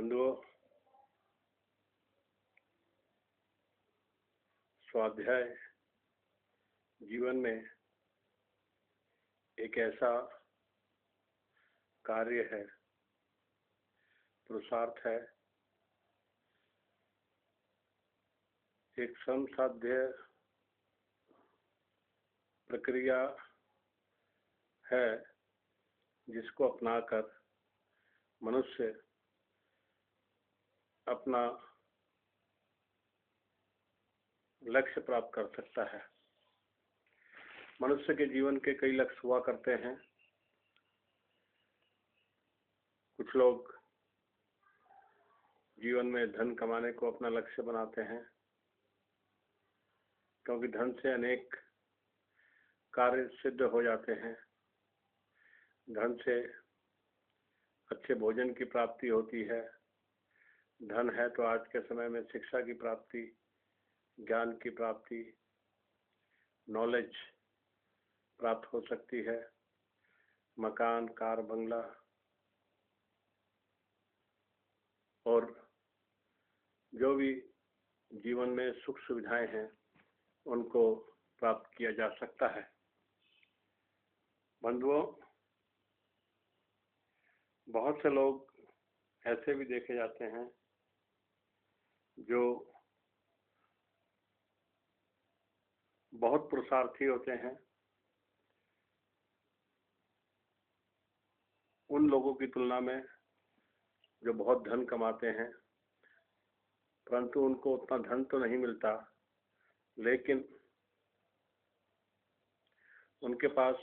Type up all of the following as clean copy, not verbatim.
बंधुओं, स्वाध्याय जीवन में एक ऐसा कार्य है, पुरुषार्थ है, एक समसाध्य प्रक्रिया है जिसको अपनाकर मनुष्य अपना लक्ष्य प्राप्त कर सकता है। मनुष्य के जीवन के कई लक्ष्य हुआ करते हैं। कुछ लोग जीवन में धन कमाने को अपना लक्ष्य बनाते हैं, क्योंकि धन से अनेक कार्य सिद्ध हो जाते हैं। धन से अच्छे भोजन की प्राप्ति होती है। धन है तो आज के समय में शिक्षा की प्राप्ति, ज्ञान की प्राप्ति, नॉलेज प्राप्त हो सकती है। मकान, कार, बंगला और जो भी जीवन में सुख सुविधाएं हैं उनको प्राप्त किया जा सकता है। बंधुओं, बहुत से लोग ऐसे भी देखे जाते हैं जो बहुत पुरुषार्थी होते हैं। उन लोगों की तुलना में जो बहुत धन कमाते हैं, परंतु उनको उतना धन तो नहीं मिलता, लेकिन उनके पास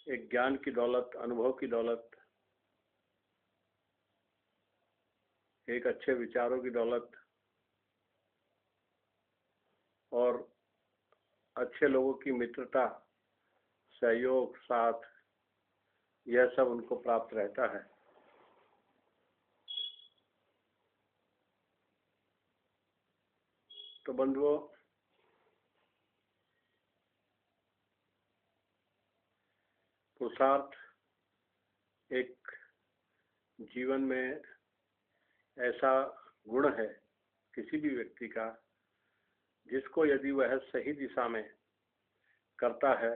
एक ज्ञान की दौलत, अनुभव की दौलत, एक अच्छे विचारों की दौलत और अच्छे लोगों की मित्रता, सहयोग, साथ, यह सब उनको प्राप्त रहता है। तो बंधुओं, पुरुषार्थ एक जीवन में ऐसा गुण है किसी भी व्यक्ति का, जिसको यदि वह सही दिशा में करता है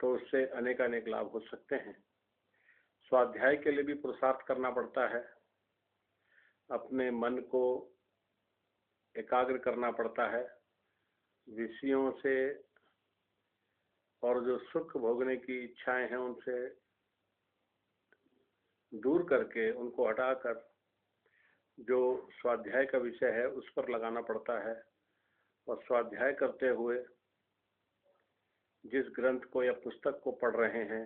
तो उससे अनेक लाभ हो सकते हैं। स्वाध्याय के लिए भी पुरुषार्थ करना पड़ता है। अपने मन को एकाग्र करना पड़ता है। विषयों से और जो सुख भोगने की इच्छाएं हैं उनसे दूर करके, उनको हटाकर जो स्वाध्याय का विषय है उस पर लगाना पड़ता है। और स्वाध्याय करते हुए जिस ग्रंथ को या पुस्तक को पढ़ रहे हैं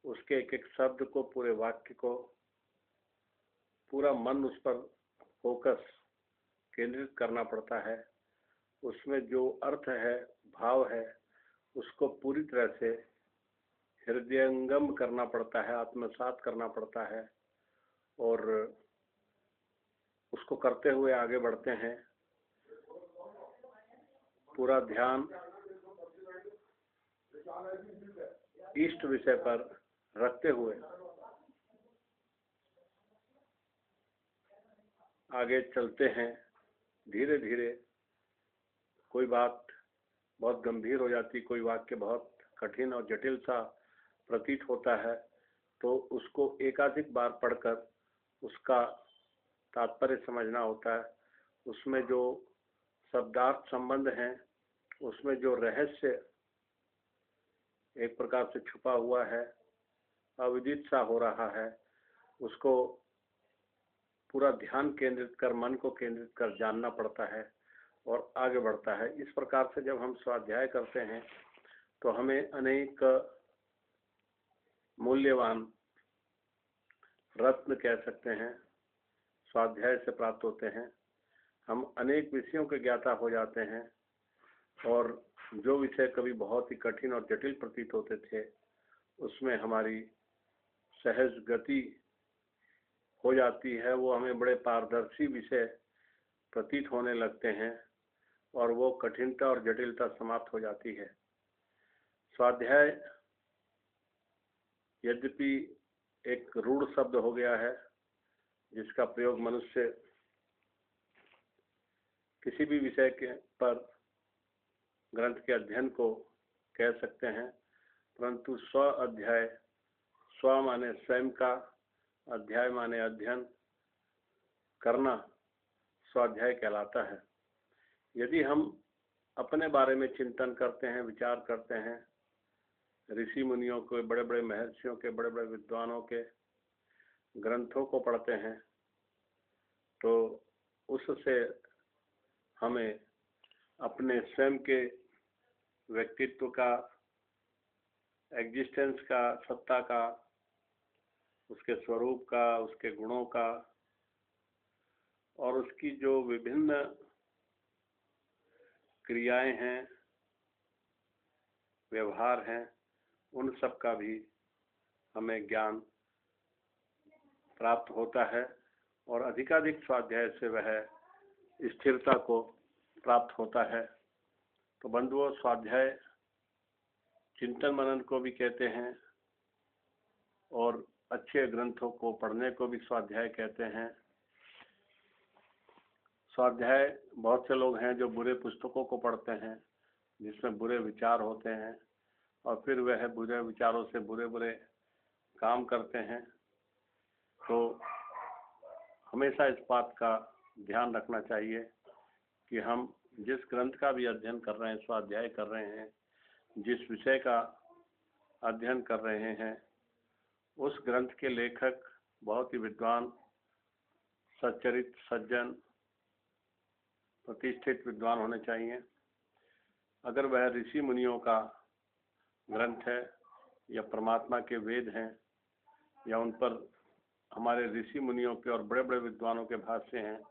उसके एक एक शब्द को, पूरे वाक्य को, पूरा मन उस पर फोकस केंद्रित करना पड़ता है। उसमें जो अर्थ है, भाव है, उसको पूरी तरह से हृदयंगम करना पड़ता है, आत्मसात करना पड़ता है और उसको करते हुए आगे बढ़ते हैं। पूरा ध्यान इष्ट विषय पर रखते हुए आगे चलते हैं। धीरे धीरे कोई बात बहुत गंभीर हो जाती, कोई वाक्य बहुत कठिन और जटिल सा प्रतीत होता है, तो उसको एकाधिक बार पढ़कर उसका तात्पर्य समझना होता है। उसमें जो शब्दार्थ संबंध हैं, उसमें जो रहस्य एक प्रकार से छुपा हुआ है, अविदित सा हो रहा है, उसको पूरा ध्यान केंद्रित कर, मन को केंद्रित कर जानना पड़ता है और आगे बढ़ता है। इस प्रकार से जब हम स्वाध्याय करते हैं तो हमें अनेक मूल्यवान रत्न कह सकते हैं स्वाध्याय से प्राप्त होते हैं। हम अनेक विषयों के ज्ञाता हो जाते हैं और जो विषय कभी बहुत ही कठिन और जटिल प्रतीत होते थे उसमें हमारी सहज गति हो जाती है। वो हमें बड़े पारदर्शी विषय प्रतीत होने लगते हैं और वो कठिनता और जटिलता समाप्त हो जाती है। स्वाध्याय यद्यपि एक रूढ़ शब्द हो गया है, जिसका प्रयोग मनुष्य किसी भी विषय के पर ग्रंथ के अध्ययन को कह सकते हैं, परंतु स्व अध्याय, स्व माने स्वयं का, अध्याय माने अध्ययन करना स्वाध्याय कहलाता है। यदि हम अपने बारे में चिंतन करते हैं, विचार करते हैं, ऋषि मुनियों के, बड़े बड़े महर्षियों के, बड़े बड़े विद्वानों के ग्रंथों को पढ़ते हैं, तो उससे हमें अपने स्वयं के व्यक्तित्व का, एग्जिस्टेंस का, सत्ता का, उसके स्वरूप का, उसके गुणों का और उसकी जो विभिन्न क्रियाएं हैं, व्यवहार हैं, उन सब का भी हमें ज्ञान प्राप्त होता है और अधिकाधिक स्वाध्याय से वह स्थिरता को प्राप्त होता है। तो बंधुओं, स्वाध्याय चिंतन मनन को भी कहते हैं और अच्छे ग्रंथों को पढ़ने को भी स्वाध्याय कहते हैं। स्वाध्याय, बहुत से लोग हैं जो बुरे पुस्तकों को पढ़ते हैं जिसमें बुरे विचार होते हैं और फिर वह बुरे विचारों से बुरे बुरे काम करते हैं। तो हमेशा इस बात का ध्यान रखना चाहिए कि हम जिस ग्रंथ का भी अध्ययन कर रहे हैं, स्वाध्याय कर रहे हैं, जिस विषय का अध्ययन कर रहे हैं, उस ग्रंथ के लेखक बहुत ही विद्वान, सच्चरित, सज्जन, प्रतिष्ठित विद्वान होने चाहिए। अगर वह ऋषि मुनियों का ग्रंथ है या परमात्मा के वेद हैं या उन पर हमारे ऋषि मुनियों के और बड़े बड़े विद्वानों के भाष्य हैं,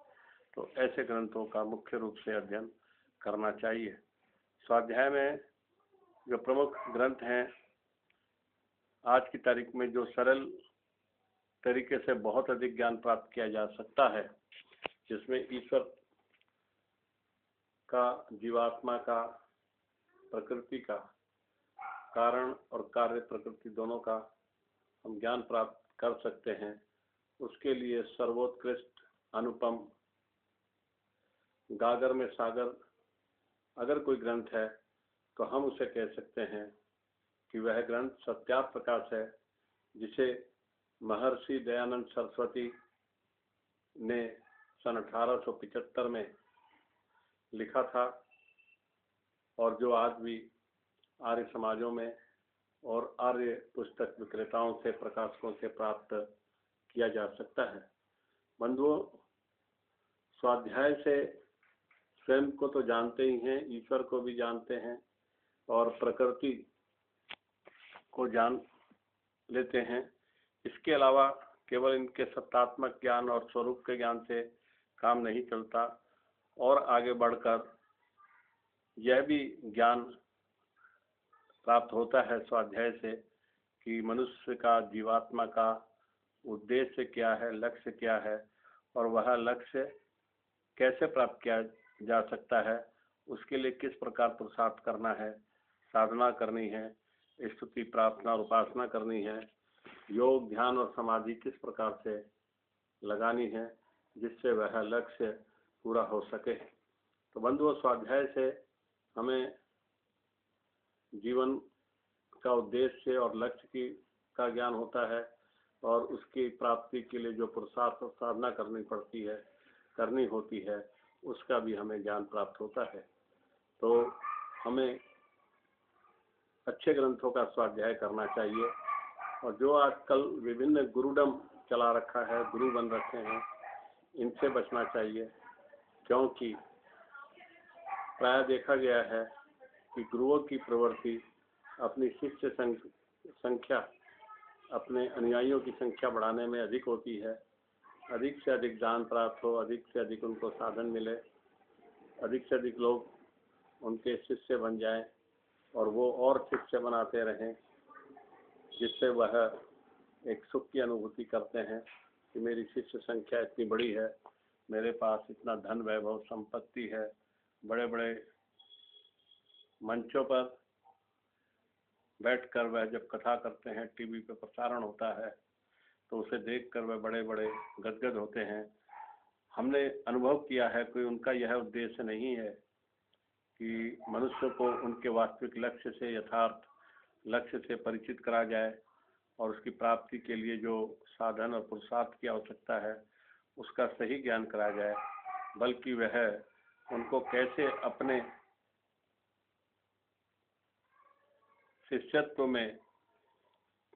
तो ऐसे ग्रंथों का मुख्य रूप से अध्ययन करना चाहिए। स्वाध्याय में जो प्रमुख ग्रंथ हैं, आज की तारीख में जो सरल तरीके से बहुत अधिक ज्ञान प्राप्त किया जा सकता है, जिसमें ईश्वर का, जीवात्मा का, प्रकृति का, कारण और कार्य प्रकृति दोनों का हम ज्ञान प्राप्त कर सकते हैं, उसके लिए सर्वोत्कृष्ट, अनुपम, गागर में सागर अगर कोई ग्रंथ है तो हम उसे कह सकते हैं कि वह ग्रंथ सत्यार्थ प्रकाश है, जिसे महर्षि दयानंद सरस्वती ने सन 1875 में लिखा था और जो आज भी आर्य समाजों में और आर्य पुस्तक विक्रेताओं से, प्रकाशकों से प्राप्त किया जा सकता है। बंधुओं, स्वाध्याय से स्वयं को तो जानते ही हैं, ईश्वर को भी जानते हैं और प्रकृति को जान लेते हैं। इसके अलावा केवल इनके सत्तात्मक ज्ञान और स्वरूप के ज्ञान से काम नहीं चलता और आगे बढ़कर यह भी ज्ञान प्राप्त होता है स्वाध्याय से कि मनुष्य का, जीवात्मा का उद्देश्य क्या है, लक्ष्य क्या है और वह लक्ष्य कैसे प्राप्त किया जा सकता है, उसके लिए किस प्रकार पुरुषार्थ करना है, साधना करनी है, स्तुति, प्रार्थना और उपासना करनी है, योग, ध्यान और समाधि किस प्रकार से लगानी है जिससे वह लक्ष्य पूरा हो सके। तो बंधुओं, स्वाध्याय से हमें जीवन का उद्देश्य और लक्ष्य की का ज्ञान होता है और उसकी प्राप्ति के लिए जो पुरुषार्थ और साधना करनी होती है, उसका भी हमें ज्ञान प्राप्त होता है। तो हमें अच्छे ग्रंथों का स्वाध्याय करना चाहिए और जो आजकल विभिन्न गुरुडम चला रखा है, गुरु बन रखे हैं, इनसे बचना चाहिए, क्योंकि प्राय देखा गया है कि गुरुओं की प्रवृत्ति अपनी शिष्य संख्या, अपने अनुयायियों की संख्या बढ़ाने में अधिक होती है। अधिक से अधिक दान प्राप्त हो, अधिक से अधिक उनको साधन मिले, अधिक से अधिक लोग उनके शिष्य बन जाएं और वो और शिष्य बनाते रहें, जिससे वह एक सुख की अनुभूति करते हैं कि मेरी शिष्य संख्या इतनी बड़ी है, मेरे पास इतना धन, वैभव, संपत्ति है। बड़े बड़े मंचों पर बैठकर वह जब कथा करते हैं, टीवी पे प्रसारण होता है, तो उसे देखकर वह बड़े बड़े गदगद होते हैं। हमने अनुभव किया है कि उनका यह उद्देश्य नहीं है कि मनुष्य को उनके वास्तविक लक्ष्य से, यथार्थ लक्ष्य से परिचित करा जाए और उसकी प्राप्ति के लिए जो साधन और पुरुषार्थ की आवश्यकता है उसका सही ज्ञान कराया जाए, बल्कि वह उनको कैसे अपने शिष्यत्व में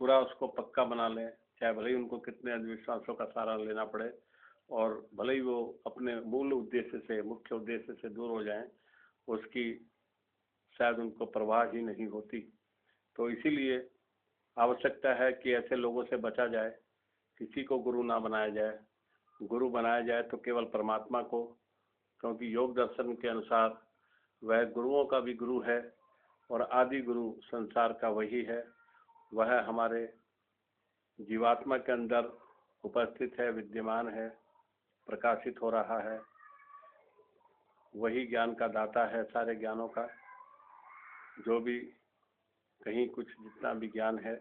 पूरा उसको पक्का बना लें, चाहे भले ही उनको कितने अंधविश्वासों का सहारा लेना पड़े और भले ही वो अपने मूल उद्देश्य से, मुख्य उद्देश्य से दूर हो जाएं, उसकी शायद उनको परवाह ही नहीं होती। तो इसीलिए आवश्यकता है कि ऐसे लोगों से बचा जाए, किसी को गुरु ना बनाया जाए। गुरु बनाया जाए तो केवल परमात्मा को, क्योंकि योग दर्शन के अनुसार वह गुरुओं का भी गुरु है और आदि गुरु संसार का वही है। वह हमारे जीवात्मा के अंदर उपस्थित है, विद्यमान है, प्रकाशित हो रहा है। वही ज्ञान का दाता है, सारे ज्ञानों का। जो भी कहीं कुछ जितना भी ज्ञान है,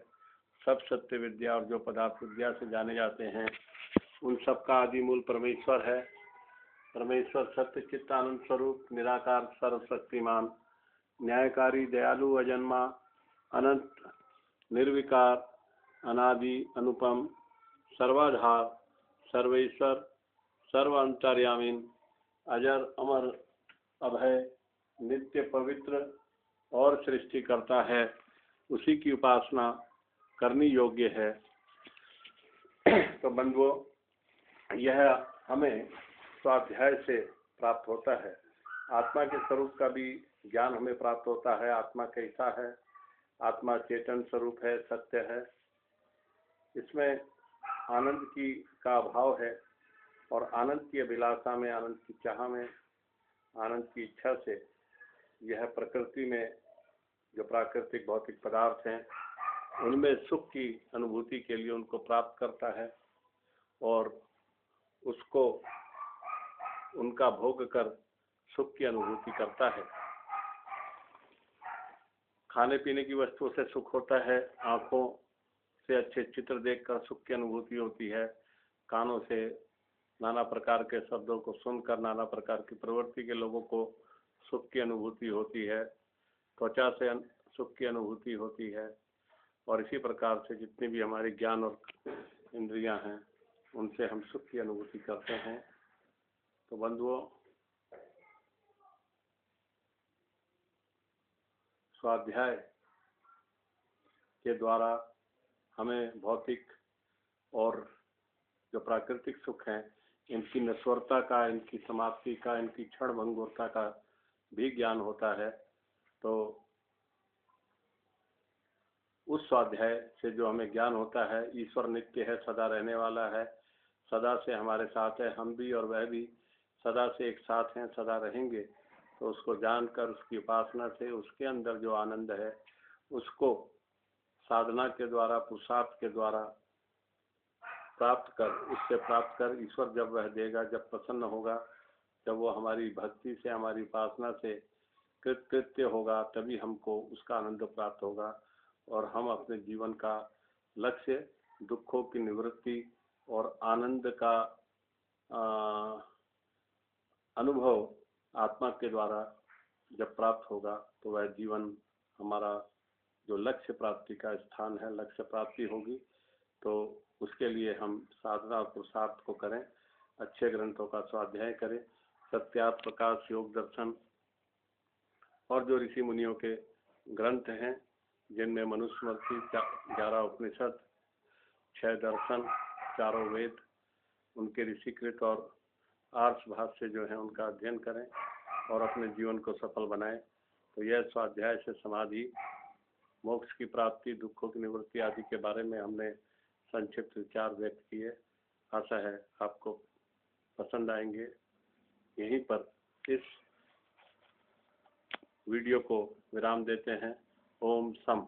सब सत्य विद्या और जो पदार्थ विद्या से जाने जाते हैं, उन सब का आदि मूल परमेश्वर है। परमेश्वर सत्य चित्त आनंद स्वरूप, निराकार, सर्वशक्तिमान, न्यायकारी, दयालु, अजन्मा, अनंत, निर्विकार, अनादि, अनुपम, सर्वाधार, सर्वेश्वर, सर्व अंतर्यामीन, अजर, अमर, अभय, नित्य, पवित्र और सृष्टि करता है। उसी की उपासना करनी योग्य है। तो बंधुओं, यह हमें स्वाध्याय से प्राप्त होता है। आत्मा के स्वरूप का भी ज्ञान हमें प्राप्त होता है। आत्मा कैसा है? आत्मा चेतन स्वरूप है, सत्य है। इसमें आनंद की का अभाव है और आनंद की अभिलाषा में, आनंद की चाह में, आनंद की इच्छा से यह प्रकृति में जो प्राकृतिक भौतिक पदार्थ हैं उनमें सुख की अनुभूति के लिए उनको प्राप्त करता है और उसको उनका भोग कर सुख की अनुभूति करता है। खाने पीने की वस्तुओं से सुख होता है, आँखों से अच्छे चित्र देखकर सुख की अनुभूति होती है, कानों से नाना प्रकार के शब्दों को सुनकर नाना प्रकार की प्रवृत्ति के लोगों को सुख की अनुभूति होती है, त्वचा से सुख की अनुभूति होती है और इसी प्रकार से जितनी भी हमारी ज्ञान और इंद्रियां हैं उनसे हम सुख की अनुभूति करते हैं। तो बंधुओं, स्वाध्याय के द्वारा हमें भौतिक और जो प्राकृतिक सुख हैं इनकी नश्वरता का, इनकी समाप्ति का, इनकी क्षण भंगुरता का भी ज्ञान होता है। तो उस स्वाध्याय से जो हमें ज्ञान होता है, ईश्वर नित्य है, सदा रहने वाला है, सदा से हमारे साथ है, हम भी और वह भी सदा से एक साथ हैं, सदा रहेंगे। तो उसको जानकर, उसकी उपासना से उसके अंदर जो आनंद है उसको साधना के द्वारा, पुरुषार्थ के द्वारा प्राप्त कर, उससे प्राप्त कर ईश्वर जब वह देगा, जब प्रसन्न होगा, जब वो हमारी भक्ति से, हमारी उपासना से कृत्य होगा, तभी हमको उसका आनंद प्राप्त होगा और हम अपने जीवन का लक्ष्य दुखों की निवृत्ति और आनंद का अनुभव आत्मा के द्वारा जब प्राप्त होगा तो वह जीवन हमारा जो लक्ष्य प्राप्ति का स्थान है, लक्ष्य प्राप्ति होगी। तो उसके लिए हम साधना और पुरुषार्थ को करें, अच्छे ग्रंथों का स्वाध्याय करें, सत्यार्थ, प्रकाश, योग दर्शन और जो ऋषि मुनियों के ग्रंथ हैं जिनमें मनुस्मृति, 11 उपनिषद, 6 दर्शन, 4 वेद, उनके ऋषिकृत और आर्ष भाष्य जो है उनका अध्ययन करें और अपने जीवन को सफल बनाएं। तो यह स्वाध्याय से समाधि, मोक्ष की प्राप्ति, दुखों की निवृत्ति आदि के बारे में हमने संक्षिप्त विचार व्यक्त किए। आशा है आपको पसंद आएंगे। यहीं पर इस वीडियो को विराम देते हैं। ओम सम।